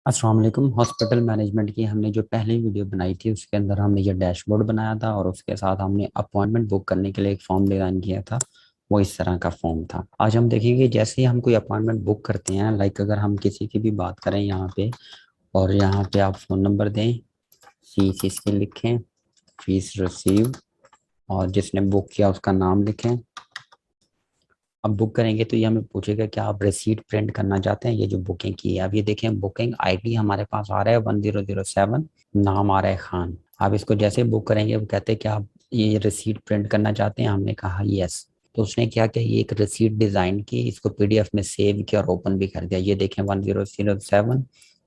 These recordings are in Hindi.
अस्सलाम वालेकुम। हॉस्पिटल मैनेजमेंट की हमने जो पहली वीडियो बनाई थी उसके अंदर हमने ये डैशबोर्ड बनाया था और उसके साथ हमने अपॉइंटमेंट बुक करने के लिए एक फॉर्म डिज़ाइन किया था। वो इस तरह का फॉर्म था। आज हम देखेंगे जैसे ही हम कोई अपॉइंटमेंट बुक करते हैं, लाइक अगर हम किसी की भी बात करें यहाँ पे, और यहाँ पे आप फ़ोन नंबर दें, फीस इसकी लिखें, फीस रिसीव, और जिसने बुक किया उसका नाम लिखें। अब बुक करेंगे तो ये हमें पूछेगा कि आप रिसीट प्रिंट करना चाहते हैं, ये जो बुकिंग की है। अब ये देखें, बुकिंग आईडी हमारे पास आ रहा है 1007, नाम आ रहा है खान। आप इसको जैसे बुक करेंगे वो कहते हैं कि आप ये रिसीट प्रिंट करना चाहते हैं। हमने कहा यस। तो उसने क्या किया, ये एक रिसीट डिज़ाइन की, इसको पीडीएफ में सेव किया और ओपन भी कर दिया। ये देखें 1007,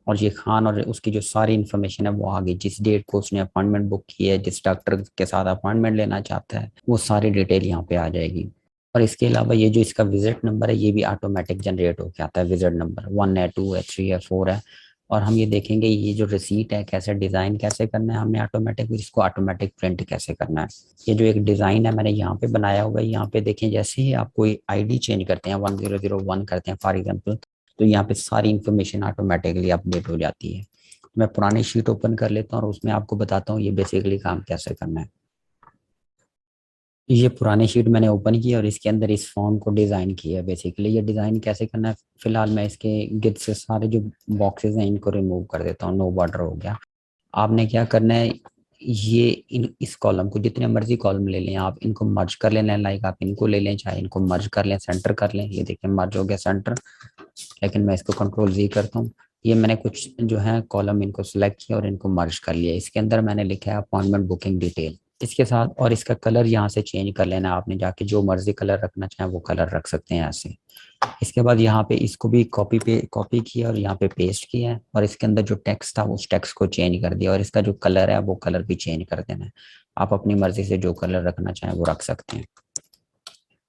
और ये खान और उसकी जो सारी इन्फॉर्मेशन है वो आ गई। जिस डेट को उसने अपॉइंटमेंट बुक की है, जिस डॉक्टर के साथ अपॉइंटमेंट लेना चाहता है, वो सारी डिटेल यहाँ पे आ जाएगी। और इसके अलावा ये जो इसका विजिट नंबर है ये भी ऑटोमेटिक जनरेट होकर आता है। विजिट नंबर 1 है, 2 है, 3 है, 4 है। और हम ये देखेंगे ये जो रिसीट है कैसे डिज़ाइन कैसे करना है हमने ऑटोमेटिक, इसको ऑटोमेटिक प्रिंट कैसे करना है। ये जो एक डिज़ाइन है मैंने यहाँ पे बनाया हुआ है, यहाँ पे देखें जैसे ही आप कोई आईडी चेंज करते हैं, 1001 करते हैं फॉर एग्जाम्पल, तो यहाँ पे सारी इन्फॉर्मेशन ऑटोमेटिकली अपडेट हो जाती है। मैं पुरानी शीट ओपन कर लेता हूँ और उसमें आपको बताता हूँ ये बेसिकली काम कैसे करना है। ये पुरानी शीट मैंने ओपन की और इसके अंदर इस फॉर्म को डिज़ाइन किया है। बेसिकली ये डिज़ाइन कैसे करना है, फिलहाल मैं इसके गिद से सारे जो बॉक्सेस हैं इनको रिमूव कर देता हूँ। नो बॉर्डर हो गया। आपने क्या करना है, ये इस कॉलम को, जितने मर्जी कॉलम ले लें आप, इनको मर्ज कर लेना है। लाइक आप इनको ले लें, चाहे इनको मर्ज कर लें, सेंटर कर लें। ये देखिए मर्ज हो गया सेंटर। लेकिन मैं इसको कंट्रोल जी करता हूँ। ये मैंने कुछ जो है कॉलम इनको सिलेक्ट किया और इनको मर्ज कर लिया। इसके अंदर मैंने लिखा है अपॉइंटमेंट बुकिंग डिटेल इसके साथ, और इसका कलर यहाँ से चेंज कर लेना। आपने जाके जो मर्जी कलर रखना चाहें वो कलर रख सकते हैं ऐसे। इसके बाद यहाँ पे इसको भी कॉपी किया और यहाँ पे पेस्ट किया है, और इसके अंदर जो टेक्स्ट था उस टेक्स्ट को चेंज कर दिया, और इसका जो कलर है वो कलर भी चेंज कर देना है। आप अपनी मर्जी से जो कलर रखना चाहें वो रख सकते हैं।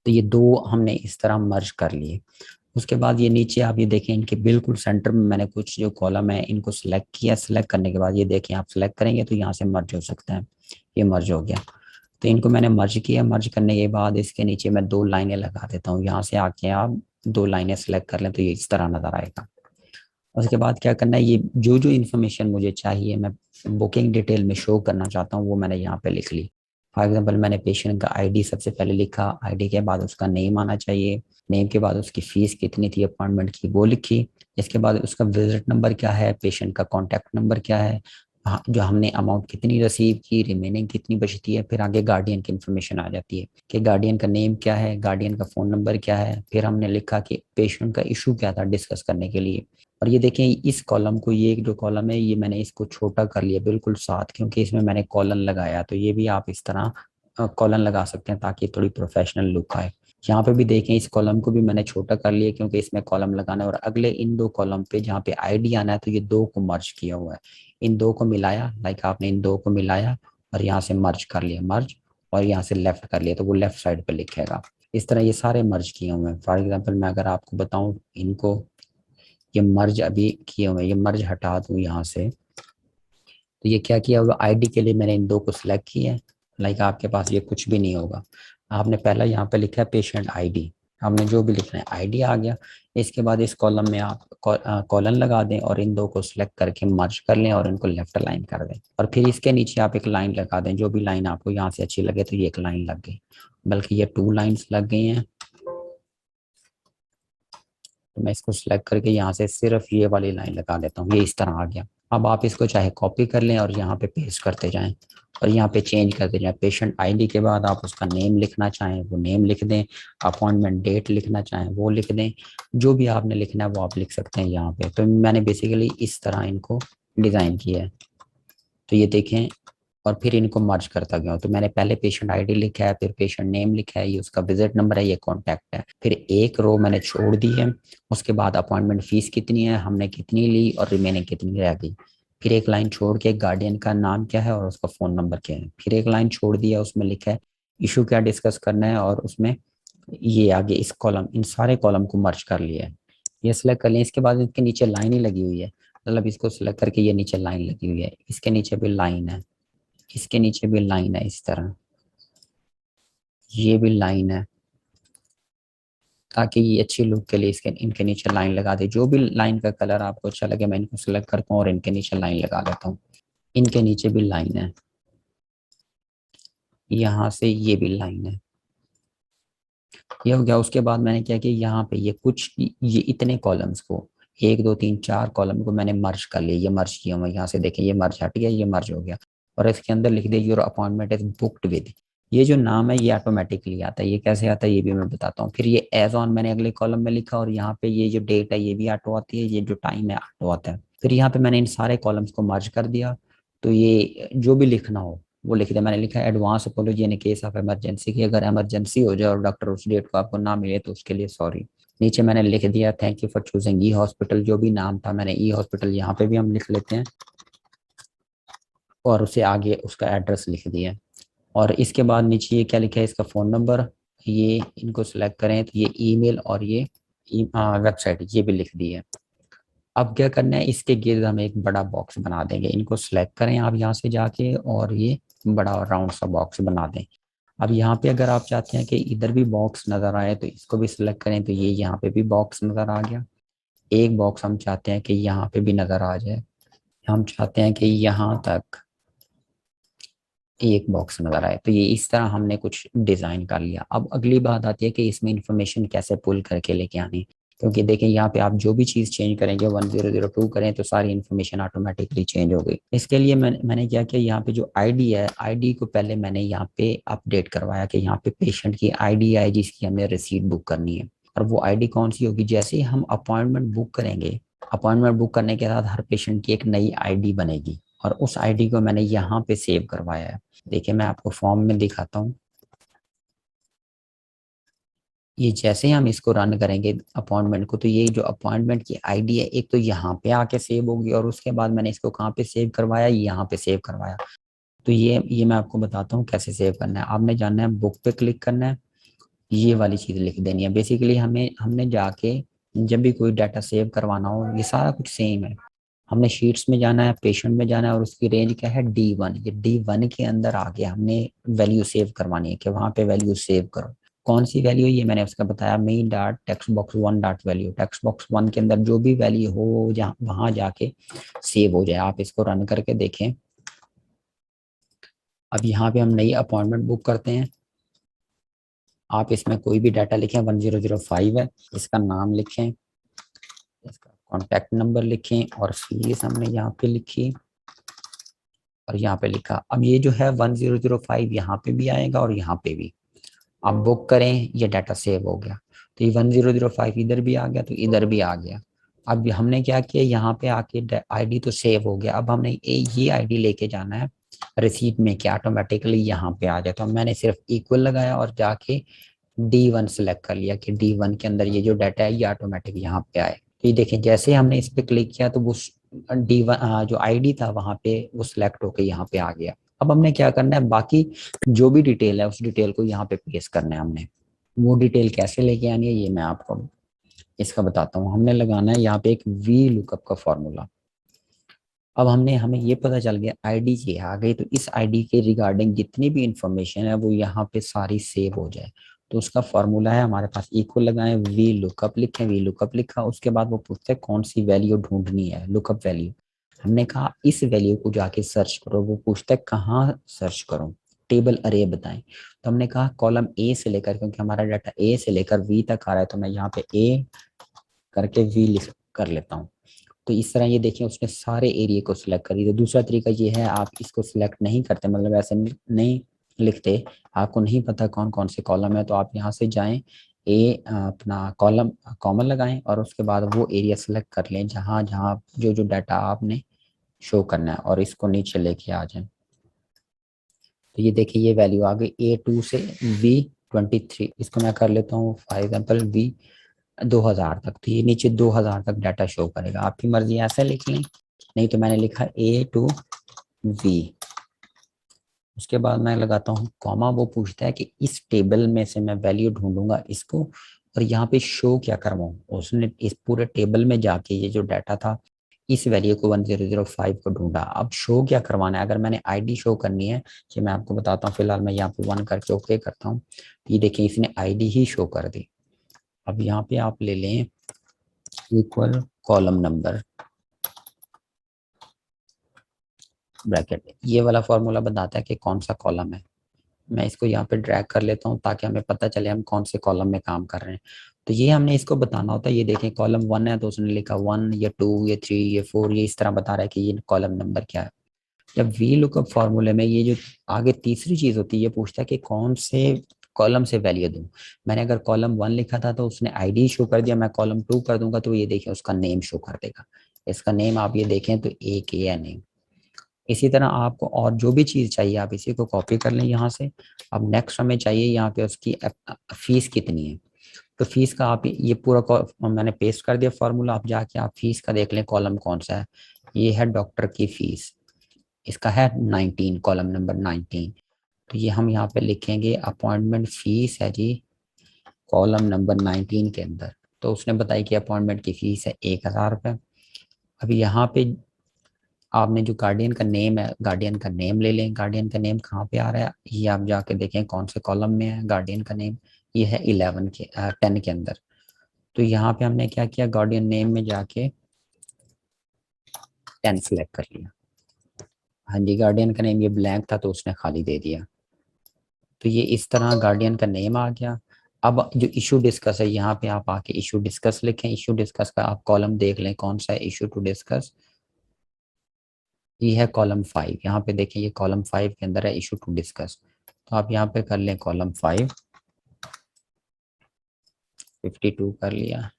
तो ये दो हमने इस तरह मर्ज कर लिए। उसके बाद ये नीचे आप ये देखें, इनके बिल्कुल सेंटर में मैंने कुछ जो कॉलम है इनको सिलेक्ट किया। सिलेक्ट करने के बाद ये देखें, आप सिलेक्ट करेंगे तो यहाँ से मर्ज हो सकता है। ये मर्ज हो गया। तो इनको मैंने मर्ज किया। मर्ज करने के बाद इसके नीचे मैं दो लाइनें लगा देता हूँ। यहाँ से आके आप दो लाइनें सेलेक्ट कर लें तो ये इस तरह नजर आएगा। उसके बाद क्या करना है, ये जो जो इन्फॉर्मेशन मुझे चाहिए मैं बुकिंग डिटेल में शो करना चाहता हूँ वो मैंने यहाँ पे लिख ली। फॉर एग्जांपल मैंने पेशेंट का आईडी सबसे पहले लिखा, आईडी के बाद उसका नेम आना चाहिए, नेम के बाद उसकी फीस कितनी थी अपॉइंटमेंट की वो लिखी। इसके बाद उसका विजिट नंबर क्या है, पेशेंट का कॉन्टैक्ट नंबर क्या है, हाँ, जो हमने अमाउंट कितनी रिसीव की, रिमेनिंग कितनी बचती है। फिर आगे गार्डियन की इन्फॉर्मेशन आ जाती है कि गार्डियन का नेम क्या है, गार्डियन का फ़ोन नंबर क्या है। फिर हमने लिखा कि पेशेंट का इशू क्या था डिस्कस करने के लिए। और ये देखें इस कॉलम को, ये जो कॉलम है ये मैंने इसको छोटा कर लिया बिल्कुल साथ, क्योंकि इसमें मैंने कॉलन लगाया। तो ये भी आप इस तरह कॉलन लगा सकते हैं ताकि थोड़ी प्रोफेशनल लुक आए। यहाँ पे भी देखें इस कॉलम को भी मैंने छोटा कर लिया क्योंकि इसमें कॉलम लगाना है। और अगले इन दो कॉलम पे जहाँ पे आईडी आना है तो ये दो को मर्ज किया हुआ है। इन दो को मिलाया, लाइक आपने इन दो को मिलाया और यहाँ से मर्ज कर लिया, मर्ज, और यहाँ से लेफ्ट कर लिया तो वो लेफ्ट साइड पे लिखेगा। इस तरह ये सारे मर्ज किए हुए हैं। फॉर एग्जाम्पल मैं अगर आपको बताऊं, इनको ये मर्ज अभी किए हुए हैं, ये मर्ज हटा दूं यहाँ से, तो ये क्या किया होगा, आईडी के लिए मैंने इन दो को सिलेक्ट किया है। लाइक आपके पास ये कुछ भी नहीं होगा। आपने पहला यहाँ पे लिखा है पेशेंट आईडी, हमने जो भी लिखना है आईडी आ गया। इसके बाद इस कॉलम में आप कॉलन लगा दें और इन दो को सिलेक्ट करके मर्ज कर लें और इनको लेफ्ट लाइन कर दें। और फिर इसके नीचे आप एक लाइन लगा दें, जो भी लाइन आपको यहाँ से अच्छी लगे। तो ये एक लाइन लग गई, बल्कि ये 2 लाइन्स लग गई हैं। तो मैं इसको सिलेक्ट करके यहाँ से सिर्फ ये वाली लाइन लगा देता हूँ, ये इस तरह आ गया। अब आप इसको चाहे कॉपी कर लें और यहाँ पे पेस्ट करते जाएं और यहाँ पे चेंज करते जाएं। पेशेंट आईडी के बाद आप उसका नेम लिखना चाहें वो नेम लिख दें, अपॉइंटमेंट डेट लिखना चाहें वो लिख दें। जो भी आपने लिखना है वो आप लिख सकते हैं यहाँ पे। तो मैंने बेसिकली इस तरह इनको डिज़ाइन किया है। तो ये देखें, और फिर इनको मर्ज करता गया हूं। तो मैंने पहले पेशेंट आईडी लिखा है, फिर पेशेंट नेम लिखा है, ये उसका विजिट नंबर है, ये कॉन्टैक्ट है। फिर एक रो मैंने छोड़ दी है। उसके बाद अपॉइंटमेंट फीस कितनी है, हमने कितनी ली और रिमेनिंग कितनी रह गई। फिर एक लाइन छोड़ के गार्डियन का नाम क्या है और उसका फ़ोन नंबर क्या है। फिर एक लाइन छोड़ दिया, उसमें लिखा है इशू क्या डिस्कस करना है, और उसमें ये आगे इस कॉलम, इन सारे कॉलम को मर्ज कर लिया है। ये सिलेक्ट कर लिया। इसके बाद इसके नीचे लाइन ही लगी हुई है, मतलब इसको सिलेक्ट करके ये नीचे लाइन लगी हुई है, इसके नीचे भी लाइन है, इसके नीचे भी लाइन है इस तरह, ये भी लाइन है। ताकि ये अच्छी लुक के लिए इसके इनके नीचे लाइन लगा दे। जो भी लाइन का कलर आपको अच्छा लगे मैं इनको सिलेक्ट करता हूँ और इनके नीचे लाइन लगा देता हूँ। इनके नीचे भी लाइन है, यहाँ से ये भी लाइन है। ये हो गया। उसके बाद मैंने क्या किया, यहाँ पे ये कुछ ये इतने कॉलम्स को, एक दो तीन चार कॉलम को मैंने मर्ज कर लिया। ये मर्ज किया हुआ, यहाँ से देखें ये मर्ज हट गया, ये मर्ज हो गया। और इसके अंदर लिख दिया your appointment is booked with. ये जो नाम है ये ऑटोमेटिकली आता है। ये कैसे आता है ये भी मैं बताता हूँ। फिर ये एज ऑन मैंने अगले कॉलम में लिखा, और यहाँ पे ये जो डेट है ये भी ऑटो आती है, ये जो टाइम है ऑटो आता है। फिर यहाँ पे मैंने इन सारे कॉलम्स को मर्ज कर दिया। तो ये जो भी लिखना हो वो लिख दिया। मैंने लिखा है advance apology in case of emergency, की अगर इमरजेंसी हो जाए और डॉक्टर उस डेट को आपको ना मिले तो उसके लिए सॉरी। नीचे मैंने लिख दिया thank you for choosing E hospital. जो भी नाम था मैंने ई हॉस्पिटल यहाँ पे भी हम लिख लेते हैं, और उसे आगे उसका एड्रेस लिख दिया। और इसके बाद नीचे ये क्या लिखा है, इसका फ़ोन नंबर, ये इनको सेलेक्ट करें तो ये ईमेल और ये वेबसाइट ये भी लिख दी है। अब क्या करना है, इसके गिर्द हम एक बड़ा बॉक्स बना देंगे। इनको सेलेक्ट करें आप यहाँ से जाके, और ये बड़ा राउंड सा बॉक्स बना दें। अब यहाँ पे अगर आप चाहते हैं कि इधर भी बॉक्स नज़र आए तो इसको भी सिलेक्ट करें, तो ये यहाँ पे भी बॉक्स नज़र आ गया। एक बॉक्स हम चाहते हैं कि यहाँ पे भी नज़र आ जाए। हम चाहते हैं कि यहाँ तक एक बॉक्स नज़र आए। तो ये इस तरह हमने कुछ डिज़ाइन कर लिया। अब अगली बात आती है कि इसमें इंफॉर्मेशन कैसे पुल करके लेके आनी। क्योंकि देखें यहाँ पे आप जो भी चीज़ चेंज करेंगे 1002 करें तो सारी इन्फॉर्मेशन ऑटोमेटिकली चेंज हो गई। इसके लिए मैंने क्या किया, यहाँ पे जो आईडी है, आईडी को पहले मैंने यहाँ पे अपडेट करवाया कि यहाँ पे पेशेंट की आईडी आए जिसकी हमें रिसीट बुक करनी है। और वो आईडी कौन सी होगी, जैसे ही हम अपॉइंटमेंट बुक करेंगे, अपॉइंटमेंट बुक करने के साथ हर पेशेंट की एक नई आईडी बनेगी, और उस आईडी को मैंने यहाँ पे सेव करवाया है। देखिए मैं आपको फॉर्म में दिखाता हूँ। ये जैसे ही हम इसको रन करेंगे अपॉइंटमेंट को, तो ये जो अपॉइंटमेंट की आईडी है एक तो यहाँ पे आके सेव होगी, और उसके बाद मैंने इसको कहाँ पे सेव करवाया, यहाँ पे सेव करवाया। तो ये मैं आपको बताता हूँ कैसे सेव करना है। आपने जानना है बुक पे क्लिक करना है, ये वाली चीज़ लिख देनी है। बेसिकली हमने जाके जब भी कोई डाटा सेव करवाना हो, ये सारा कुछ सेम है। हमने शीट्स में जाना है, पेशेंट में जाना है, और उसकी रेंज क्या है D1। ये D1 के अंदर आके हमने वैल्यू सेव करवानी है कि वहाँ पे वैल्यू सेव करो। कौन सी वैल्यू, ये मैंने उसका बताया, main dot text box 1 dot value. Text box 1 के अंदर जो भी वैल्यू हो जहाँ वहाँ जाके सेव हो जाए। आप इसको रन करके देखें। अब यहाँ पे हम नई अपॉइंटमेंट बुक करते हैं। आप इसमें कोई भी डाटा लिखें, 1005 है, इसका नाम लिखें, इसका कॉन्टैक्ट नंबर लिखें, और फीस हमने यहाँ पे लिखी और यहाँ पे लिखा। अब ये जो है 1005 यहाँ पे भी आएगा और यहाँ पे भी। आप बुक करें, ये डाटा सेव हो गया। तो ये 1005 इधर भी आ गया तो इधर भी आ गया। अब हमने क्या किया, यहाँ पे आके आईडी तो सेव हो गया। अब हमने ये आईडी लेके जाना है रिसीट में, क्या ऑटोमेटिकली यहाँ पे आ जाए। तो मैंने सिर्फ इक्वल लगाया और जाके D1 सेलेक्ट कर लिया कि D1 के अंदर ये जो डाटा है ये ऑटोमेटिक यहाँ पे आए। तो ये देखें जैसे हमने इस पे क्लिक किया तो वो D1 जो आईडी था वहाँ पे वो सिलेक्ट होकर यहाँ पे आ गया। अब हमने क्या करना है, बाकी जो भी डिटेल है उस डिटेल को यहाँ पे पेस्ट करना है हमने। वो डिटेल कैसे लेके आनी है ये मैं आपको इसका बताता हूँ। हमने लगाना है यहाँ पे एक वी लुकअप का फॉर्मूला। अब हमें ये पता चल गया आईडी ये आ गई, तो इस आईडी के रिगार्डिंग जितनी भी इंफॉर्मेशन है वो यहाँ पे सारी सेव हो जाए। तो उसका फॉर्मूला है हमारे पास, इक्वल लगाएं, वी लुकअप लिखें, वी लुकअप लिखा, उसके बाद वो पूछते हैं कौन सी वैल्यू ढूंढनी है, लुकअप वैल्यू। हमने कहा इस वैल्यू को जाके सर्च करो। वो पूछता है कहाँ सर्च करूँ, टेबल अरे बताएं। तो हमने कहा कॉलम ए से लेकर, क्योंकि हमारा डाटा ए से लेकर वी तक आ रहा है, तो मैं यहाँ पे ए करके वी लिख कर लेता हूँ। तो इस तरह ये देखिए उसने सारे एरिया को सिलेक्ट करी। तो दूसरा तरीका ये है, आप इसको सिलेक्ट नहीं करते, मतलब ऐसे नहीं लिखते, आपको नहीं पता कौन कौन से कॉलम है, तो आप यहाँ से जाएं, अपना कॉलम कॉमन लगाएं और उसके बाद वो एरिया सेलेक्ट कर लें जहाँ जहाँ जो जो डाटा आपने शो करना है, और इसको नीचे लेके आ जाएं। तो ये देखिए ये वैल्यू आ गई A2 से V23। इसको मैं कर लेता हूँ फॉर एग्जाम्पल V2000 तक। तो ये नीचे 2000 तक डाटा शो करेगा। आपकी मर्जी ऐसे लिख लें, नहीं तो मैंने लिखा A2V। उसके बाद मैं लगाता हूँ कॉमा। वो पूछता है कि इस टेबल में से मैं वैल्यू ढूंढूंगा इसको, और यहाँ पे शो क्या करवाऊँ। उसने इस पूरे टेबल में जाके ये जो डाटा था इस वैल्यू को 1005 को ढूंढा। अब शो क्या करवाना है, अगर मैंने आईडी शो करनी है, कि मैं आपको बताता हूँ। फिलहाल मैं यहाँ पे 1 करके ओके करता हूँ। ये देखिए इसने आईडी ही शो कर दी। अब यहाँ पे आप ले लें इक्वल कॉलम नंबर ब्रैकेट, ये वाला फॉर्मूला बताता है कि कौन सा कॉलम है। मैं इसको यहाँ पे ड्रैग कर लेता हूँ ताकि हमें पता चले हम कौन से कॉलम में काम कर रहे हैं। तो ये हमने इसको बताना होता है। ये देखें कॉलम 1 है तो उसने लिखा 1, ये 2, ये 3, ये 4, ये इस तरह बता रहा है कि ये कॉलम नंबर क्या है। जब वी लुकअप फॉर्मूले में ये जो आगे तीसरी चीज होती है, ये पूछता है कि कौन से कॉलम से वैल्यू दूं। मैंने अगर कॉलम 1 लिखा था तो उसने आईडी शो कर दिया, मैं कॉलम 2 कर दूंगा तो ये देखें उसका नेम शो कर देगा। इसका नेम आप ये देखें तो एक ही है नेम। इसी तरह आपको और जो भी चीज़ चाहिए आप इसी को कॉपी कर लें यहाँ से। अब नेक्स्ट हमें चाहिए यहाँ पे उसकी फीस कितनी है। तो फीस का आप ये पूरा मैंने पेस्ट कर दिया फॉर्मूला। आप जाके आप फीस का देख लें कॉलम कौन सा है। ये है डॉक्टर की फीस, इसका है 19, कॉलम नंबर 19। तो ये हम यहाँ पे लिखेंगे अपॉइंटमेंट फीस है जी कॉलम नंबर 19 के अंदर। तो उसने बताई कि अपॉइंटमेंट की फीस है 1000 रुपये। अभी यहाँ पे आपने जो गार्डियन का नेम है, गार्डियन का नेम ले लें। गार्डियन का नेम कहाँ पे आ रहा है, ये आप जाके देखें कौन से कॉलम में है गार्डियन का नेम। ये है 10 के अंदर। तो यहाँ पे हमने क्या किया, गार्डियन नेम में जाके 10 सेलेक्ट कर लिया। हाँ जी, गार्डियन का नेम ये ब्लैंक था तो उसने खाली दे दिया। तो ये इस तरह गार्डियन का नेम आ गया। अब जो इशू डिस्कस है, यहाँ पे आप आके इशू डिस्कस लिखें। इशू डिस्कस का आप कॉलम देख लें कौन सा है इशू टू डिस्कस। ये है कॉलम 5। यहाँ पे देखें ये कॉलम 5 के अंदर है इशू टू डिस्कस। तो आप यहाँ पे कर लें कॉलम 5, 52 कर लिया।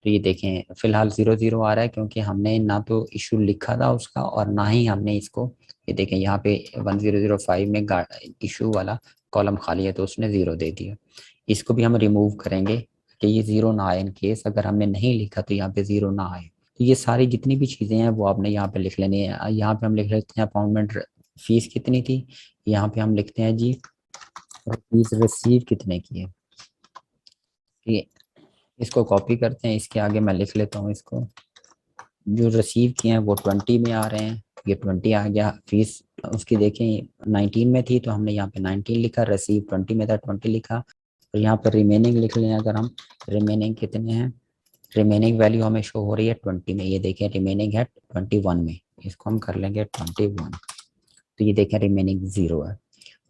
तो ये देखें फिलहाल 00 आ रहा है क्योंकि हमने ना तो इशू लिखा था उसका और ना ही हमने इसको, ये देखें यहाँ पे 1005 में इशू वाला कॉलम खाली है तो उसने 0 दे दिया। इसको भी हम रिमूव करेंगे कि ये 0 ना आए। इन केस अगर हमने नहीं लिखा तो यहाँ पे 0 ना आए। तो ये सारी जितनी भी चीज़ें हैं वो आपने यहाँ पे लिख लेनी है। यहाँ पे हम लिख लेते हैं अपॉइंटमेंट फीस कितनी थी। यहाँ पे हम लिखते हैं जी फीस रिसीव कितने की है। ठीक है, इसको कॉपी करते हैं, इसके आगे मैं लिख लेता हूँ इसको। जो रिसीव किए हैं वो 20 में आ रहे हैं, ये 20 आ गया। फीस उसकी देखें 19 में थी तो हमने यहाँ पे 19 लिखा, रिसीव 20 में था 20 लिखा। और यहाँ पर रिमेनिंग लिख लें अगर हम, रिमेनिंग कितने हैं, रिमेनिंग वैल्यू हमें शो हो रही है 20 में। ये देखें रिमेनिंग है 21 में, इसको हम कर लेंगे 21। तो ये देखें रिमेनिंग 0 है।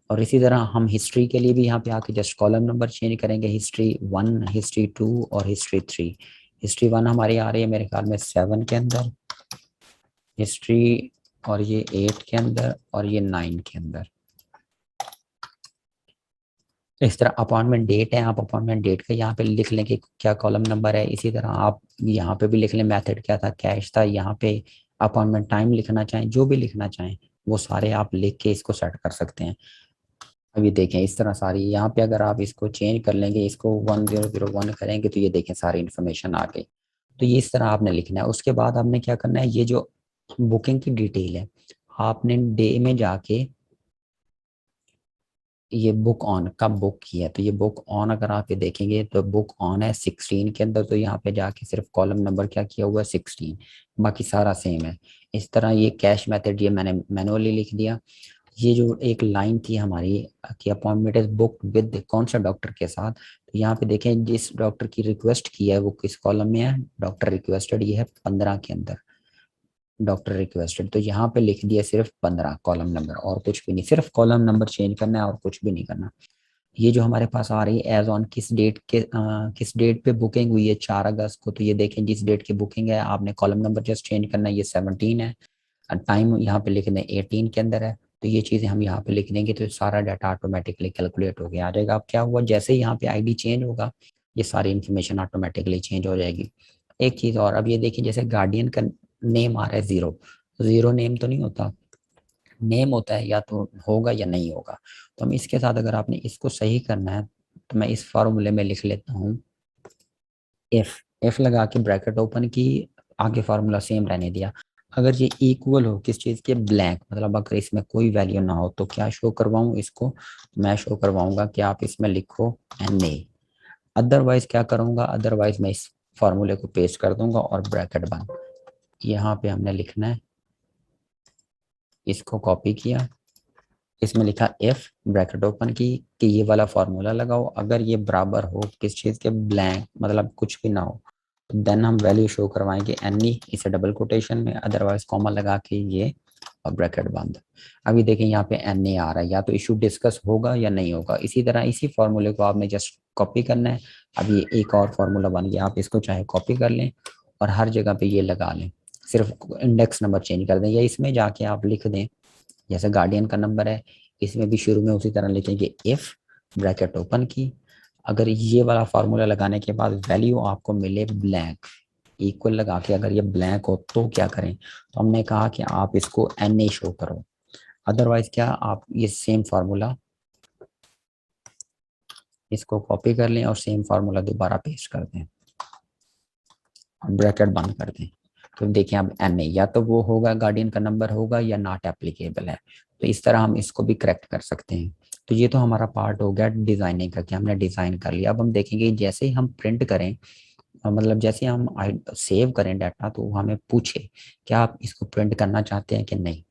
और इसी तरह हम हिस्ट्री के लिए भी यहाँ पे आके जस्ट कॉलम नंबर चेंज करेंगे। हिस्ट्री 1, हिस्ट्री 2 और हिस्ट्री 3। हिस्ट्री 1 हमारी आ रही है मेरे ख्याल में 7 के अंदर, हिस्ट्री और ये 8 के अंदर और ये 9 के अंदर। इस तरह अपॉइंटमेंट डेट है, आप अपॉइंटमेंट डेट का यहाँ पे लिख लें कि क्या कॉलम नंबर है। इसी तरह आप यहाँ पे भी लिख लें मेथड क्या था, कैश था। यहाँ पे अपॉइंटमेंट टाइम लिखना चाहें, जो भी लिखना चाहें वो सारे आप लिख के इसको सेट कर सकते हैं। अभी देखें इस तरह सारी यहाँ पे अगर आप इसको चेंज कर लेंगे, इसको 1001 करेंगे तो ये देखें सारी इन्फॉर्मेशन आ गई। तो ये इस तरह आपने लिखना है। उसके बाद आपने क्या करना है, ये जो बुकिंग की डिटेल है आपने डे में जाके ये बुक ऑन कब बुक किया। तो ये बुक ऑन अगर आप ये देखेंगे तो बुक ऑन है 16 के अंदर। तो यहाँ पे जाके सिर्फ कॉलम नंबर क्या किया हुआ है 16, बाकी सारा सेम है। इस तरह ये कैश मेथड ये मैंने मैनुअली लिख दिया। ये जो एक लाइन थी हमारी कि अपॉइंटमेंट इज बुक विद कौन सा डॉक्टर के साथ, तो यहाँ पे देखें जिस डॉक्टर की रिक्वेस्ट की है वो किस कॉलम में है, डॉक्टर रिक्वेस्टेड, ये है 15 के अंदर डॉक्टर रिक्वेस्टेड। तो यहाँ पे लिख दिया सिर्फ 15 कॉलम नंबर और कुछ भी नहीं, सिर्फ कॉलम नंबर चेंज करना है और कुछ भी नहीं करना। ये जो हमारे पास आ रही है एज ऑन किस डेट के किस डेट पे बुकिंग हुई है 4 अगस्त को। तो ये देखें जिस डेट की बुकिंग है आपने कॉलम नंबर जस्ट चेंज करना है, ये 17 है। टाइम यहाँ पे लिख दें 18 के अंदर है। तो ये चीज़ें हम यहाँ पे लिख देंगे तो सारा डाटा ऑटोमेटिकली कैलकुलेट हो गया आ जाएगा। अब क्या हुआ, जैसे ही यहाँ पे आईडी चेंज होगा ये सारी इन्फॉर्मेशन ऑटोमेटिकली चेंज हो जाएगी। एक चीज़ और, अब ये देखिए जैसे गार्डियन का नेम आ रहा है 0, 0 नेम तो नहीं होता, नेम होता है या तो होगा या नहीं होगा। तो हम इसके साथ अगर आपने इसको सही करना है तो मैं इस फॉर्मूले में लिख लेता हूँ एफ, एफ लगा के ब्रैकेट ओपन की, आगे फार्मूला सेम रहने दिया। अगर ये इक्वल हो किस चीज़ के, ब्लैंक, मतलब अगर इसमें कोई वैल्यू ना हो तो क्या शो करवाऊँ इसको, तो मैं शो करवाऊंगा कि आप इसमें लिखो NA। अदरवाइज क्या करूँगा, अदरवाइज मैं इस फार्मूले को पेस्ट कर दूंगा और ब्रैकेट बंद। यहाँ पे हमने लिखना है, इसको कॉपी किया इसमें लिखा इफ ब्रैकेट ओपन की कि ये वाला फॉर्मूला लगाओ, अगर ये बराबर हो किस चीज़ के, ब्लैंक मतलब कुछ भी ना हो, तो देन हम वैल्यू शो करवाएंगे एनी, इसे डबल कोटेशन में, अदरवाइज कॉमा लगा के ये और ब्रैकेट बंद। अभी देखें यहाँ पे एन ए आ रहा है, या तो इशू डिस्कस होगा या नहीं होगा। इसी तरह इसी फॉर्मूले को आपने जस्ट कॉपी करना है। अब ये एक और फॉर्मूला बन गया, आप इसको चाहे कॉपी कर लें और हर जगह पे ये लगा लें, सिर्फ इंडेक्स नंबर चेंज कर दें, या इसमें जाके आप लिख दें जैसे गार्डियन का नंबर है, इसमें भी शुरू में उसी तरह लिखेंगे इफ ब्रैकेट ओपन की, अगर ये वाला फार्मूला लगाने के बाद वैल्यू आपको मिले ब्लैंक, इक्वल लगा के अगर ये ब्लैंक हो तो क्या करें, तो हमने कहा कि आप इसको एन ए शो करो, अदरवाइज क्या, आप ये सेम फार्मूला इसको कॉपी कर लें और सेम फार्मूला दोबारा पेस्ट कर दें और ब्रैकेट बंद कर दें। तो देखिए अब एन ए या तो वो होगा, गार्डियन का नंबर होगा, या नॉट एप्लीकेबल है। तो इस तरह हम इसको भी करेक्ट कर सकते हैं। तो ये तो हमारा पार्ट हो गया डिजाइनिंग का कि हमने डिजाइन कर लिया। अब हम देखेंगे जैसे ही हम प्रिंट करें, मतलब जैसे हम सेव करें डाटा, तो वो हमें पूछे क्या आप इसको प्रिंट करना चाहते हैं कि नहीं।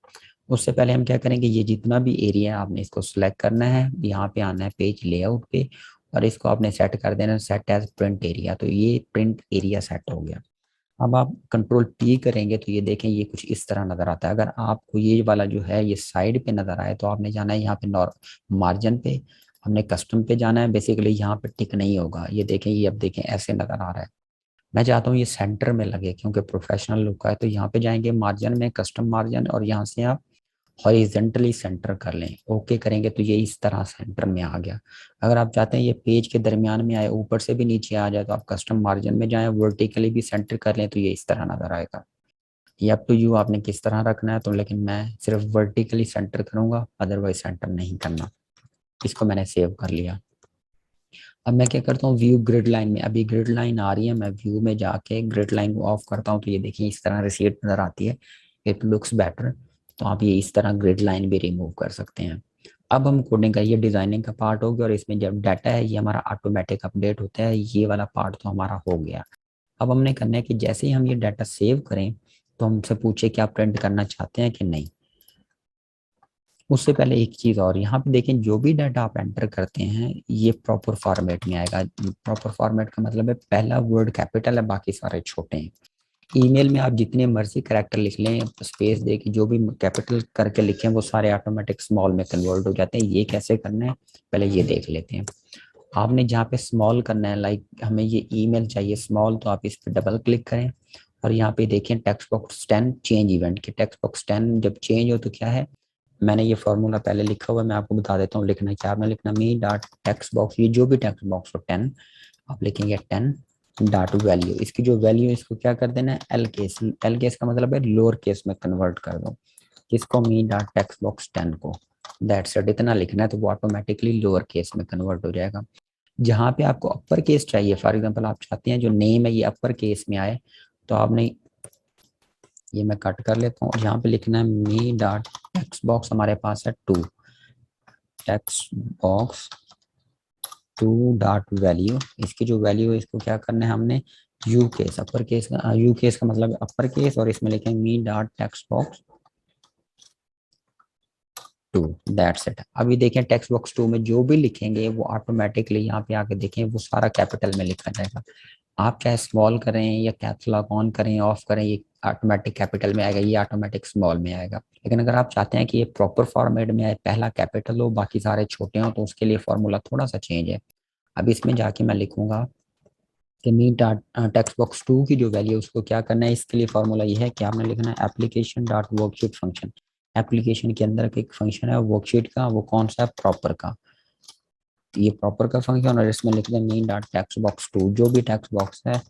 उससे पहले हम क्या करेंगे, ये जितना भी एरिया है आपने इसको सिलेक्ट करना है, यहाँ पे आना है पेज लेआउट पे, और इसको आपने सेट कर देना सेट एज प्रिंट एरिया। तो ये प्रिंट एरिया सेट हो गया। अब आप कंट्रोल पी करेंगे तो ये देखें ये कुछ इस तरह नजर आता है। अगर आपको ये वाला जो है ये साइड पे नजर आए, तो आपने जाना है यहाँ पे मार्जिन पे, हमने कस्टम पे जाना है। बेसिकली यहाँ पे टिक नहीं होगा, ये देखें, ये अब देखें ऐसे नजर आ रहा है। मैं चाहता हूँ ये सेंटर में लगे क्योंकि प्रोफेशनल लुक का है। तो यहाँ पे जाएंगे मार्जिन में, कस्टम मार्जिन, और यहाँ से आप हॉरिजेंटली सेंटर कर लें। ओके करेंगे तो ये इस तरह सेंटर में आ गया। अगर आप चाहते हैं ये पेज के दरमियान में आए, ऊपर से भी नीचे आ जाए, तो आप कस्टम मार्जिन में जाएं, वर्टिकली भी सेंटर कर लें तो ये इस तरह नजर आएगा। ये अप टू यू आपने किस तरह रखना है, तो लेकिन मैं सिर्फ वर्टिकली सेंटर करूंगा, अदरवाइज सेंटर नहीं करना। इसको मैंने सेव कर लिया। अब मैं क्या करता हूँ, व्यू ग्रिड लाइन में, अभी ग्रिड लाइन आ रही है, मैं व्यू में जाके ग्रिड लाइन को ऑफ करता हूँ, तो ये देखिए इस तरह रिसीट नजर आती है, इट लुक्स बेटर। तो आप ये इस तरह ग्रिड लाइन भी रिमूव कर सकते हैं। अब हम कोडिंग का, ये डिजाइनिंग का पार्ट हो गया, और इसमें जब डाटा है ये हमारा ऑटोमेटिक अपडेट होता है, ये वाला पार्ट तो हमारा हो गया। अब हमने करना है कि जैसे ही हम ये डाटा सेव करें, तो हमसे पूछे कि आप प्रिंट करना चाहते हैं कि नहीं। उससे पहले एक चीज़ और, यहाँ पे देखें जो भी डाटा आप एंटर करते हैं ये प्रॉपर फॉर्मेट में आएगा। प्रॉपर फॉर्मेट का मतलब है पहला वर्ड कैपिटल है, बाकी सारे छोटे हैं। ईमेल में आप जितने मर्जी करेक्टर लिख लें, स्पेस दे के जो भी कैपिटल करके लिखें, वो सारे ऑटोमेटिक स्मॉल में कन्वर्ट हो जाते हैं। ये कैसे करना है पहले ये देख लेते हैं। आपने जहाँ पे स्मॉल करना है, लाइक हमें ये ईमेल चाहिए स्मॉल, तो आप इस पर डबल क्लिक करें और यहाँ पे देखें टेक्स्ट बॉक्स 10 चेंज इवेंट के, टेक्स्ट बॉक्स 10 जब चेंज हो तो क्या है, मैंने ये फॉर्मूला पहले लिखा हुआ है, मैं आपको बता देता हूँ लिखना क्या। आपने लिखना मी डॉट टेक्स्ट बॉक्स, ये जो भी टेक्स्ट बॉक्स हो 10, आप लिखेंगे 10 डॉट वैल्यू, इसकी जो वैल्यू इसको क्या कर देना है एल केस, एल केस का मतलब है लोअर केस में कन्वर्ट कर दो, किसको, मी डॉट टेक्स्ट बॉक्स 10 को, दैट्स इट, इतना लिखना है, तो वो ऑटोमेटिकली लोअर केस में कन्वर्ट हो जाएगा। जहाँ पे आपको अपर केस चाहिए, फॉर एग्जांपल आप चाहते हैं जो नेम है ये अपर केस में आए, तो आपने, ये मैं कट कर लेता हूँ, और यहाँ पे लिखना है मी डॉट टेक्स्ट बॉक्स, हमारे पास है 2, टेक्स्ट बॉक्स 2 डॉट वैल्यू, इसकी जो वैल्यू है इसको क्या करना है हमने, यू केस, अपर केस का, यू केस का मतलब अपर केस, और इसमें लिखेंगे me dot text box 2, that's it. अभी देखें टेक्स्ट बॉक्स 2 में जो भी लिखेंगे वो ऑटोमेटिकली यहाँ पे आके देखें वो सारा कैपिटल में लिखा जाएगा। आप चाहे स्मॉल करें या कैप्स लॉक ऑन करें ऑफ करें, ये ऑटोमेटिक कैपिटल में आएगा, ये ऑटोमेटिक स्मॉल में आएगा। लेकिन अगर आप चाहते हैं कि ये प्रॉपर फॉर्मेट में आए, पहला कैपिटल हो बाकी सारे छोटे हो, तो उसके लिए फॉर्मूला थोड़ा सा चेंज है। अब इसमें जाके मैं लिखूंगा कि मी टेक्स्ट बॉक्स 2 की जो वैल्यू उसको क्या करना है, इसके लिए फॉर्मूला ये है कि आपने लिखना है application dot worksheet function. Application के अंदर का एक फंक्शन है वर्कशीट का, वो कौन सा है, प्रॉपर का, ये प्रॉपर का फंक्शन, और इसमें लिख दें मेन डॉट टेक्स्ट बॉक्स 2, जो भी टेक्स्ट बॉक्स है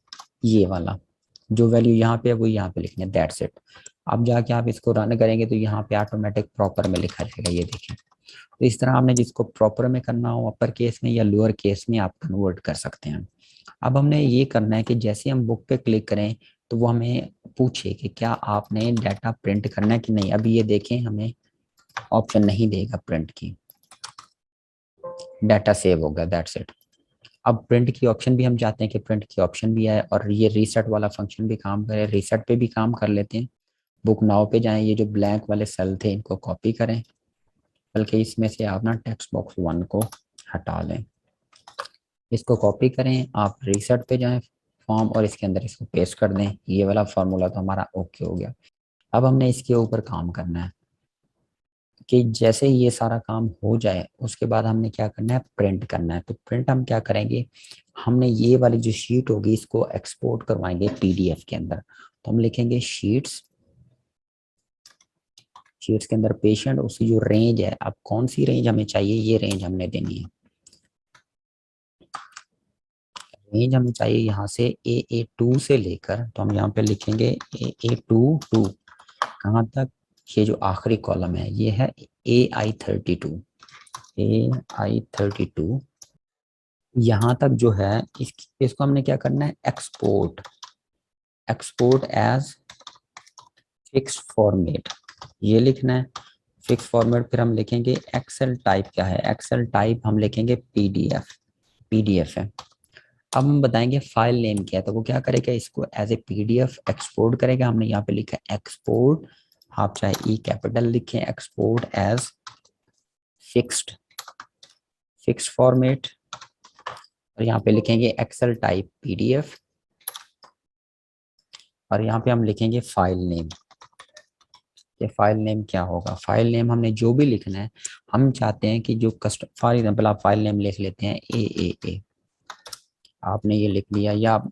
ये वाला, जो वैल्यू यहाँ पे है वो यहाँ पे लिखनी है, दैट्स इट। अब जाके आप इसको रन करेंगे तो यहाँ पे ऑटोमेटिक प्रॉपर में लिखा जाएगा, ये देखिए। तो इस तरह आपने जिसको प्रॉपर में करना हो अपर केस में या लोअर केस में आप कन्वर्ट कर सकते हैं। अब हमने ये करना है कि जैसे हम बुक पे क्लिक करें तो वो हमें पूछे कि क्या आपने डाटा प्रिंट करना है कि नहीं। अभी ये देखें हमें ऑप्शन नहीं देगा प्रिंट की, डाटा सेव हो गया, दैट्स इट। अब प्रिंट की ऑप्शन भी हम चाहते हैं कि प्रिंट की ऑप्शन भी आए और ये रीसेट वाला फंक्शन भी काम करे, रीसेट पे भी काम कर लेते हैं। बुक नाउ पे जाएं, ये जो ब्लैंक वाले सेल थे इनको कॉपी करें, बल्कि इसमें से आप ना टेक्स्ट बॉक्स 1 को हटा लें, इसको कॉपी करें, आप रीसेट पे जाएं फॉर्म और इसके अंदर इसको पेस्ट कर दें। ये वाला फार्मूला तो हमारा ओके हो गया। अब हमने इसके ऊपर काम करना है कि जैसे ये सारा काम हो जाए उसके बाद हमने क्या करना है, प्रिंट करना है। तो प्रिंट हम क्या करेंगे, हमने ये वाली जो शीट होगी इसको एक्सपोर्ट करवाएंगे पीडीएफ के अंदर। तो हम लिखेंगे शीट्स, शीट्स के अंदर पेशेंट, उसकी जो रेंज है, अब कौन सी रेंज हमें चाहिए, ये रेंज हमने देनी है। रेंज हमें चाहिए यहाँ से AA2 से लेकर, तो हम यहाँ पे लिखेंगे AA2 कहाँ तक, ये जो आखिरी कॉलम है ये है AI32, AI32 यहाँ तक जो है इसको हमने क्या करना है, export, export as fix format, ये लिखना है फिक्स फॉर्मेट। फिर हम लिखेंगे एक्सेल टाइप क्या है, एक्सेल टाइप हम लिखेंगे पीडीएफ, पीडीएफ है। अब हम बताएंगे फाइल नेम क्या है, तो वो क्या करेगा, इसको एज ए पीडीएफ एक्सपोर्ट करेगा। हमने यहाँ पे लिखा है एक्सपोर्ट, आप चाहे ई कैपिटल लिखें, export as fixed, fix format, और यहाँ पे लिखेंगे एक्सेल टाइप पीडीएफ, और यहाँ पे हम लिखेंगे फाइल नेम। ये फाइल नेम क्या होगा, फाइल नेम हमने जो भी लिखना है, हम चाहते हैं कि जो कस्ट फॉर एग्जाम्पल आप फाइल नेम लिख लेते हैं ए, आपने ये लिख लिया, या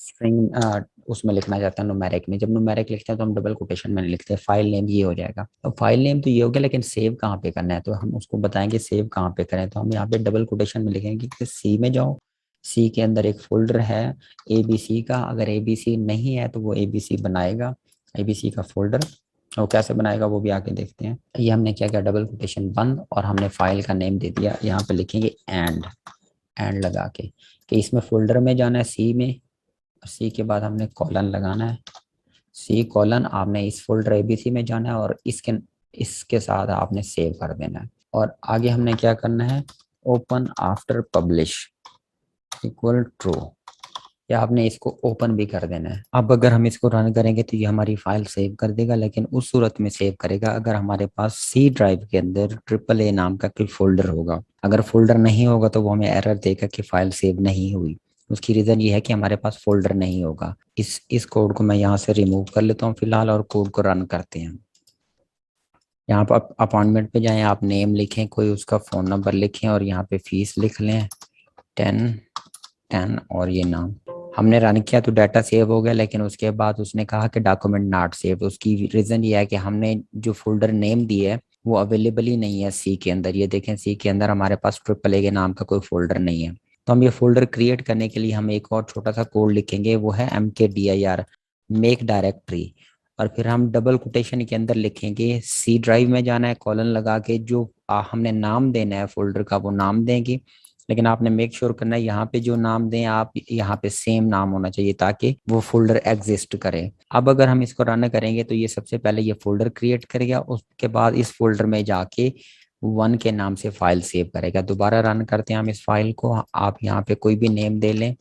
स्ट्रिंग उसमें लिखना चाहता है न्यूमेरिक में, जब न्यूमेरिक लिखते हैं तो हम डबल कोटेशन में नहीं लिखते, फाइल नेम ये हो जाएगा। तो फाइल नेम तो ये हो गया, लेकिन सेव कहाँ पे करना है, तो हम उसको बताएंगे सेव कहाँ पे करें। तो हम यहाँ पे डबल कोटेशन में लिखेंगे कि सी में जाओ, सी के अंदर एक फोल्डर है ABC का, अगर ABC नहीं है तो वो ABC बनाएगा, ABC का फोल्डर, वो कैसे बनाएगा वो भी आके देखते हैं। ये हमने क्या किया, डबल कोटेशन बंद, और हमने फाइल का नेम दे दिया, यहाँ पे लिखेंगे एंड लगा के, कि इसमें फोल्डर में जाना है सी में, सी के बाद हमने कॉलन लगाना है, सी कॉलन, आपने इस फोल्डर ABC में जाना है और इसके इसके साथ आपने सेव कर देना है। और आगे हमने क्या करना है, open after publish equal true, या आपने इसको ओपन भी कर देना है। अब अगर हम इसको रन करेंगे तो ये हमारी फाइल सेव कर देगा, लेकिन उस सूरत में सेव करेगा अगर हमारे पास सी ड्राइव के अंदर AAA नाम का कोई फोल्डर होगा। अगर फोल्डर नहीं होगा तो वो हमें एरर देगा कि फाइल सेव नहीं हुई। उसकी रीज़न ये है कि हमारे पास फोल्डर नहीं होगा। इस कोड को मैं यहाँ से रिमूव कर लेता हूँ फिलहाल, और कोड को रन करते हैं। यहाँ पर अपॉइंटमेंट पे जाएं, आप नेम लिखें कोई, उसका फ़ोन नंबर लिखें, और यहाँ पे फीस लिख लें 10 और ये नाम। हमने रन किया तो डाटा सेव हो गया, लेकिन उसके बाद उसने कहा कि डॉक्यूमेंट नॉट सेव। उसकी रीज़न ये है कि हमने जो फोल्डर नेम दिया है वो अवेलेबल ही नहीं है सी के अंदर। ये देखें सी के अंदर हमारे पास AAA के नाम का कोई फोल्डर नहीं है। तो हम ये फोल्डर क्रिएट करने के लिए हम एक और छोटा सा कोड लिखेंगे, वो है MKDIR, मेक डायरेक्टरी, और फिर हम डबल कोटेशन के अंदर लिखेंगे सी ड्राइव में जाना है, कॉलन लगा के जो हमने नाम देना है फोल्डर का वो नाम देंगे, लेकिन आपने मेक श्योर करना है यहाँ पे जो नाम दें आप यहाँ पे सेम नाम होना चाहिए ताकि वो फोल्डर एग्जिस्ट करे। अब अगर हम इसको रन करेंगे तो ये सबसे पहले ये फोल्डर क्रिएट करेगा, उसके बाद इस फोल्डर में जाके 1 के नाम से फाइल सेव करेगा। दोबारा रन करते हैं हम इस फाइल को, आप यहाँ पे कोई भी नेम दे लें,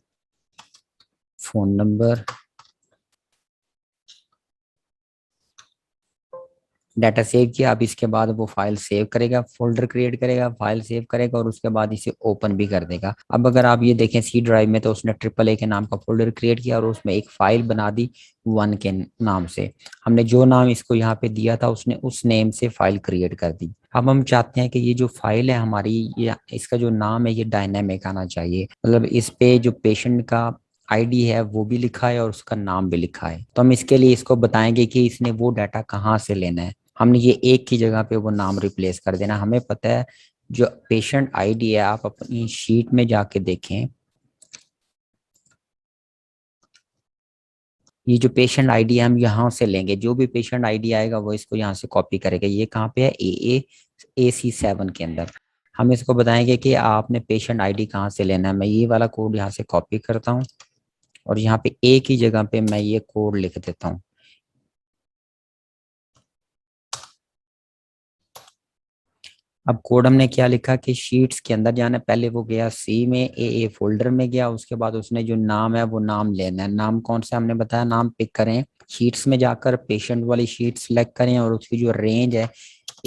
फोन नंबर, डाटा सेव किया। अब इसके बाद वो फाइल सेव करेगा, फोल्डर क्रिएट करेगा, फाइल सेव करेगा, और उसके बाद इसे ओपन भी कर देगा। अब अगर आप ये देखें सी ड्राइव में, तो उसने AAA के नाम का फोल्डर क्रिएट किया और उसमें एक फाइल बना दी 1 के नाम से। हमने जो नाम इसको यहाँ पे दिया था उसने उस नेम से फाइल क्रिएट कर दी। अब हम चाहते हैं कि ये जो फाइल है हमारी, ये इसका जो नाम है ये डायनेमिक आना चाहिए, मतलब इस पे जो पेशेंट का आईडी है वो भी लिखा है और उसका नाम भी लिखा है। तो हम इसके लिए इसको बताएंगे कि इसने वो डाटा कहाँ से लेना है। हमने ये एक की जगह पे वो नाम रिप्लेस कर देना। हमें पता है जो पेशेंट आईडी है, आप अपनी शीट में जाके देखें, ये जो पेशेंट आईडी है हम यहाँ से लेंगे, जो भी पेशेंट आईडी आएगा वो इसको यहाँ से कॉपी करेगा। ये कहाँ पे है, AC7 के अंदर। हम इसको बताएंगे कि आपने पेशेंट आईडी कहाँ से लेना है। मैं ये वाला कोड यहाँ से कॉपी करता हूँ और यहाँ पे एक ही जगह पे मैं ये कोड लिख देता हूँ। अब कोड हमने क्या लिखा कि शीट्स के अंदर जाना है, पहले वो गया सी में, ए फोल्डर में गया, उसके बाद उसने जो नाम है वो नाम लेना है। नाम कौन सा हमने बताया, नाम पिक करें, शीट्स में जाकर पेशेंट वाली शीट सिलेक्ट करें और उसकी जो रेंज है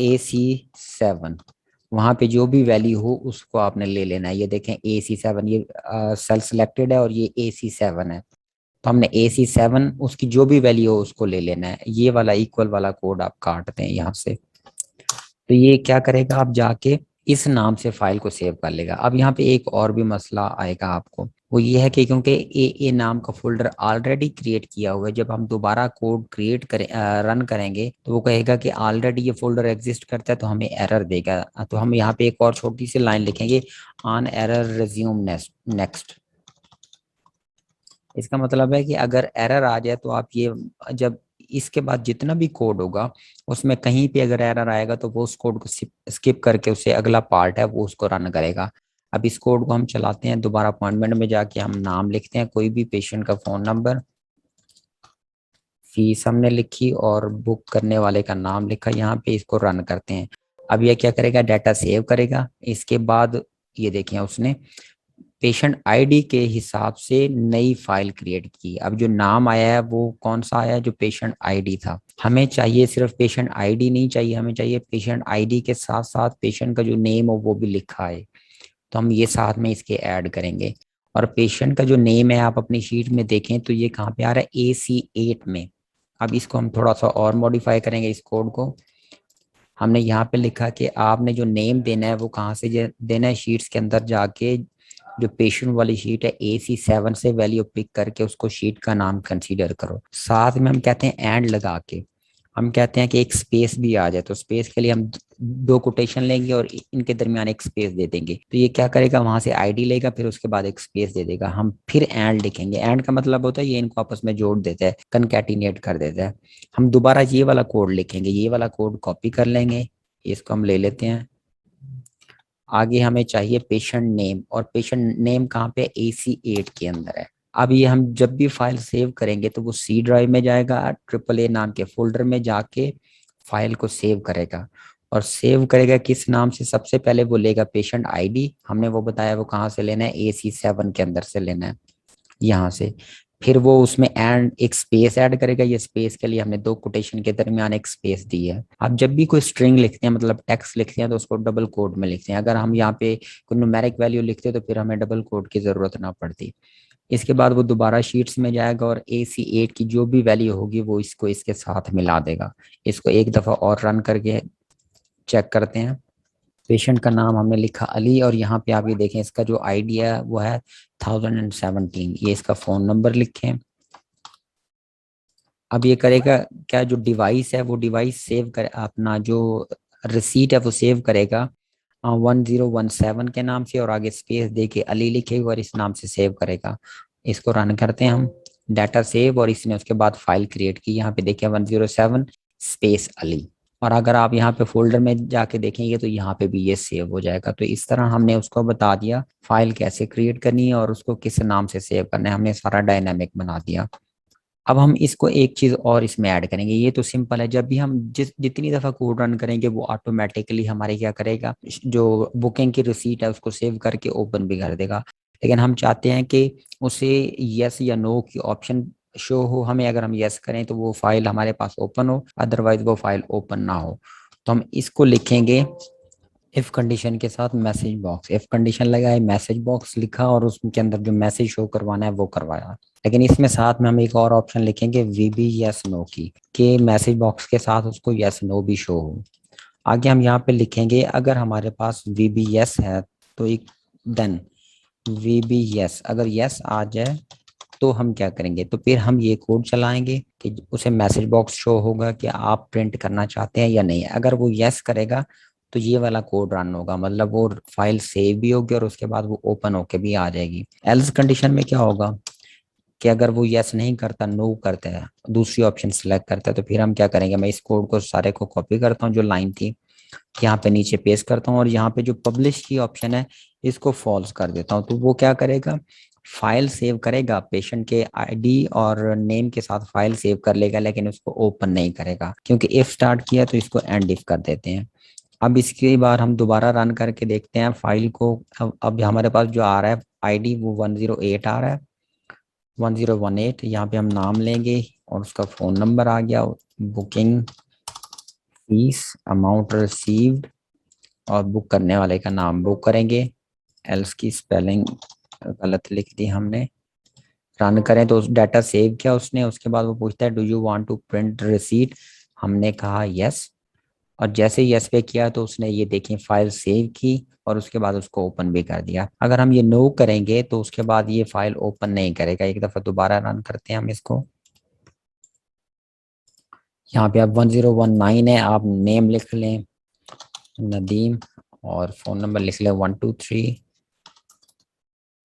AC7, वहाँ पे जो भी वैल्यू हो उसको आपने ले लेना है। ये देखें AC7, ये सेल सिलेक्टेड है और ये AC7 है, तो हमने AC7 उसकी जो भी वैल्यू हो उसको ले लेना है। ये वाला इक्वल वाला कोड आप काटते हैं यहाँ से, तो ये क्या करेगा, आप जाके इस नाम से फाइल को सेव कर लेगा। अब यहाँ पे एक और भी मसला आएगा आपको, वो ये है कि क्योंकि ए नाम का फोल्डर ऑलरेडी क्रिएट किया हुआ है, जब हम दोबारा कोड क्रिएट करें रन करेंगे तो वो कहेगा कि ऑलरेडी ये फोल्डर एग्जिस्ट करता है, तो हमें एरर देगा। तो हम यहाँ पे एक और छोटी सी लाइन लिखेंगे, ऑन एरर रिज्यूम नेक्स्ट। इसका मतलब है कि अगर एरर आ जाए तो आप ये, जब इसके बाद जितना भी कोड होगा उसमें कहीं पे अगर एरर आएगा तो वो उस कोड को स्किप करके उसे अगला पार्ट है वो उसको रन करेगा। अब इस कोड को हम चलाते हैं, दोबारा अपॉइंटमेंट में जाके हम नाम लिखते हैं, कोई भी पेशेंट का फोन नंबर, फीस हमने लिखी और बुक करने वाले का नाम लिखा, यहाँ पे इसको रन करते हैं। अब ये क्या करेगा, डाटा सेव करेगा। इसके बाद ये देखें उसने पेशेंट आईडी के हिसाब से नई फाइल क्रिएट की। अब जो नाम आया है वो कौन सा आया है, जो पेशेंट आईडी था। हमें चाहिए सिर्फ पेशेंट आईडी नहीं चाहिए, हमें चाहिए पेशेंट आईडी के साथ साथ पेशेंट का जो नेम हो वो भी लिखा है, तो हम ये साथ में इसके ऐड करेंगे। और पेशेंट का जो नेम है आप अपनी शीट में देखें तो ये कहाँ पे आ रहा है, AC8 में। अब इसको हम थोड़ा सा और मॉडिफाई करेंगे इस कोड को। हमने यहाँ पे लिखा कि आपने जो नेम देना है वो कहाँ से देना है, शीट्स के अंदर जाके जो पेशेंट वाली शीट है AC7 से वैल्यू पिक करके उसको शीट का नाम कंसीडर करो। साथ में हम कहते हैं एंड लगा के, हम कहते हैं कि एक स्पेस भी आ जाए, तो स्पेस के लिए हम दो कोटेशन लेंगे और इनके दरमियान एक स्पेस दे देंगे। तो ये क्या करेगा, वहां से आईडी लेगा, फिर उसके बाद एक स्पेस दे देगा। हम फिर एंड लिखेंगे, एंड का मतलब होता है ये इनको आपस में जोड़ देता है, कनकैटिनेट कर देता है। हम दोबारा ये वाला कोड लिखेंगे, ये वाला कोड कॉपी कर लेंगे, इसको हम ले लेते हैं। आगे हमें चाहिए पेशेंट नेम, और पेशेंट नेम कहाँ पे, AC8 के अंदर है। अब ये हम जब भी फाइल सेव करेंगे तो वो C ड्राइव में जाएगा, AAA नाम के फोल्डर में जाके फाइल को सेव करेगा। और सेव करेगा किस नाम से, सबसे पहले वो लेगा पेशेंट आईडी, हमने वो बताया वो कहाँ से लेना है, AC7 के अंदर से लेना है, यहाँ से। फिर वो उसमें एंड एक स्पेस ऐड करेगा, ये स्पेस के लिए हमने दो कोटेशन के दरमियान एक स्पेस दी है। आप जब भी कोई स्ट्रिंग लिखते हैं, मतलब टेक्स्ट लिखते हैं, तो उसको डबल कोड में लिखते हैं। अगर हम यहाँ पे कोई न्यूमेरिक वैल्यू लिखते हैं तो फिर हमें डबल कोड की जरूरत ना पड़ती। इसके बाद वो दोबारा शीट्स में जाएगा और AC8 की जो भी वैल्यू होगी वो इसको इसके साथ मिला देगा। इसको एक दफा और रन करके चेक करते हैं। पेशेंट का नाम हमने लिखा अली, और यहाँ पे आप ये देखें इसका जो आईडी है वो है 1017, ये इसका फोन नंबर लिखें। अब ये करेगा क्या, जो डिवाइस है वो डिवाइस सेव कर, अपना जो रिसीट है वो सेव करेगा 1017 के नाम से, और आगे स्पेस दे के अली लिखेगा और इस नाम से सेव करेगा। इसको रन करते हैं हम, डाटा सेव, और इसने उसके बाद फाइल क्रिएट की। यहाँ पे देखिए 107 स्पेस अली, और अगर आप यहाँ पे फोल्डर में जाके देखेंगे तो यहाँ पे भी ये सेव हो जाएगा। तो इस तरह हमने उसको बता दिया फाइल कैसे क्रिएट करनी है और उसको किस नाम से सेव करना है, हमने सारा डायनामिक बना दिया। अब हम इसको एक चीज और इसमें ऐड करेंगे, ये तो सिंपल है, जब भी हम जितनी दफा कोड रन करेंगे वो ऑटोमेटिकली हमारे क्या करेगा, जो बुकिंग की रिसीट है उसको सेव करके ओपन भी कर देगा। लेकिन हम चाहते हैं कि उसे यस या नो की ऑप्शन शो हो हमें, अगर हम यस करें तो वो फाइल हमारे पास ओपन हो, अदरवाइज वो फाइल ओपन ना हो। तो हम इसको लिखेंगे इफ कंडीशन के साथ मैसेज बॉक्स, इफ कंडीशन लगाए, मैसेज बॉक्स लिखा, और उसके अंदर जो मैसेज शो करवाना है वो करवाया। लेकिन इसमें साथ में हम एक और ऑप्शन लिखेंगे VB यस नो की, कि मैसेज बॉक्स के साथ उसको यस नो भी शो हो। आगे हम यहाँ पे लिखेंगे अगर हमारे पास VB यस है तो एक देन VB यस, अगर यस आ जाए तो हम क्या करेंगे, तो फिर हम ये कोड चलाएंगे कि उसे मैसेज बॉक्स शो होगा कि आप प्रिंट करना चाहते हैं या नहीं। अगर वो यस करेगा तो ये वाला कोड रन होगा, मतलब वो फाइल सेव भी होगी और उसके बाद वो ओपन होके भी आ जाएगी। एल्स कंडीशन में क्या होगा कि अगर वो यस नहीं करता, नो करता है, दूसरी ऑप्शन सिलेक्ट करता है, तो फिर हम क्या करेंगे, मैं इस कोड को सारे को कॉपी करता हूँ जो लाइन थी, यहाँ पे नीचे पेस्ट करता हूँ, और यहाँ पे जो पब्लिश की ऑप्शन है इसको फॉल्स कर देता हूँ। तो वो क्या करेगा, फाइल सेव करेगा, पेशेंट के आईडी और नेम के साथ फाइल सेव कर लेगा, लेकिन उसको ओपन नहीं करेगा, क्योंकि इफ स्टार्ट किया तो इसको एंड इफ कर देते हैं। अब इसकी बार हम दोबारा रन करके देखते हैं फाइल को। अब हमारे पास जो आ रहा है आईडी वो 108 आ रहा है, 1018। यहाँ पे हम नाम लेंगे और उसका फोन नंबर आ गया, बुकिंग फीस, अमाउंट रिसीव्ड और बुक करने वाले का नाम बुक करेंगे। एल्स की स्पेलिंग गलत लिख दी हमने। रन करें तो उस डाटा सेव किया उसने। उसके बाद वो पूछता है do you want to print receipt, हमने कहा यस। और जैसे यस पे किया तो उसने ये देखें फाइल सेव की और उसके बाद उसको ओपन भी कर दिया। अगर हम ये नो करेंगे तो उसके बाद ये फाइल ओपन नहीं करेगा। एक दफ़ा दोबारा रन करते हैं हम इसको। यहाँ पे आप 1019 है, आप नेम लिख लें नदीम और फ़ोन नंबर लिख लें 123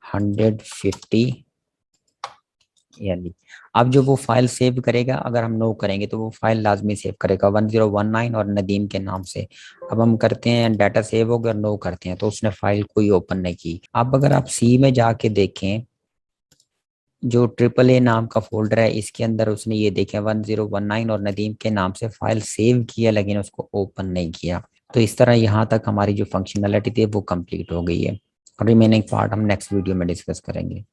150 यानी। अब जो वो फाइल सेव करेगा, अगर हम नो करेंगे तो वो फाइल लाजमी सेव करेगा 1019 और नदीम के नाम से। अब हम करते हैं डाटा सेव हो गया, नो करते हैं तो उसने फाइल कोई ओपन नहीं की। अब अगर आप सी में जाके देखें, जो ट्रिपल ए नाम का फोल्डर है इसके अंदर उसने ये देखें 1019 और नदीम के नाम से फाइल सेव किया लेकिन उसको ओपन नहीं किया। तो इस तरह यहाँ तक हमारी जो फंक्शनैलिटी थी वो कंप्लीट हो गई है। रिमेनिंग पार्ट हम नेक्स्ट वीडियो में डिस्कस करेंगे।